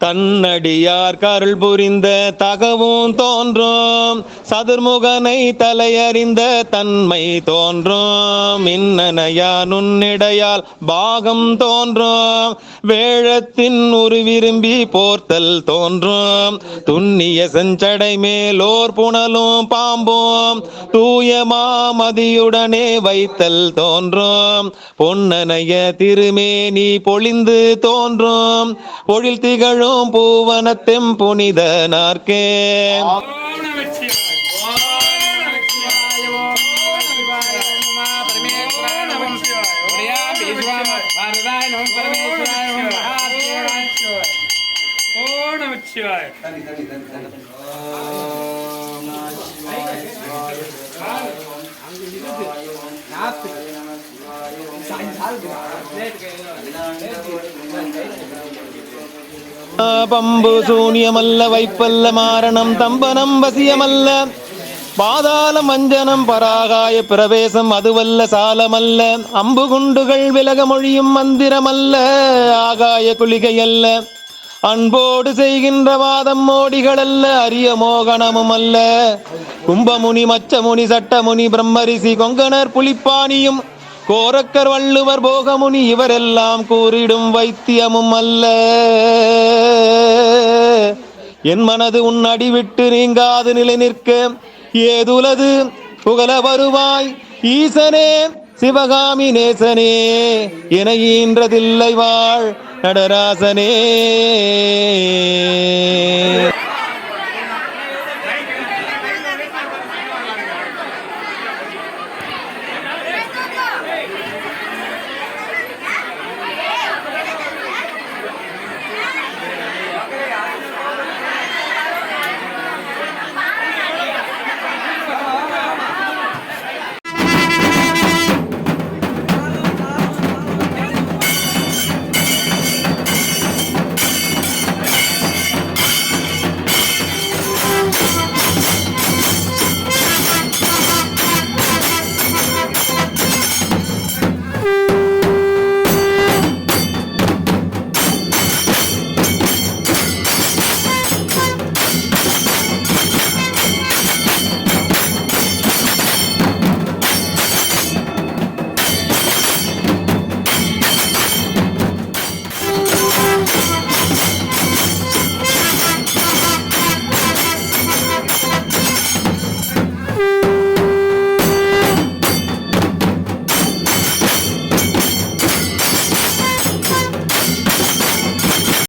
தன்னடியார் கருள் புரிந்த தகவும் தோன்றும் சதுர்முகனை தலையறிந்த தன்மை தோன்றும் மின்னனையா நுண்ணிடையால் பாகம் தோன்றும் வேழத்தின் ஒரு விரும்பி போர்த்தல் தோன்றும் துண்ணிய செஞ்சடை மேலோர் புனலும் பாம்பும் தூய மாமதியுடனே வைத்தல் தோன்றும் பொன்னனைய திருமேனி பொழிந்து தோன்றும் பொழில் திகழும் பூவனத்தெம் புனித நாற்கே பம்பு சூனியமல்ல வைப்பல்ல மாரணம் தம்பனம் வசியமல்ல பாதாளம் அஞ்சனம் பராகாய பிரவேசம் அதுவல்ல சாலமல்ல அம்பு குண்டுகள் விலக மொழியும் மந்திரமல்ல ஆகாய குளிகையல்ல அன்போடு செய்கின்ற வாதம் மோடிகளல்ல அரிய மோகனமும் அல்ல கும்பமுனி மச்சமுனி சட்டமுனி பிரம்மரிசி கொங்கணர் புலிப்பாணியும் கோரக்கர் வள்ளுவர் போகமுனி இவரெல்லாம் கூறிடும் வைத்தியமும் அல்ல என் மனது உன் அடிவிட்டு நீங்காது நிலை நிற்க ஏதுலது புகழ வருவாய் ஈசனே சிவகாமி நேசனே என ஈன்றதில்லை வாழ் நடராசனே.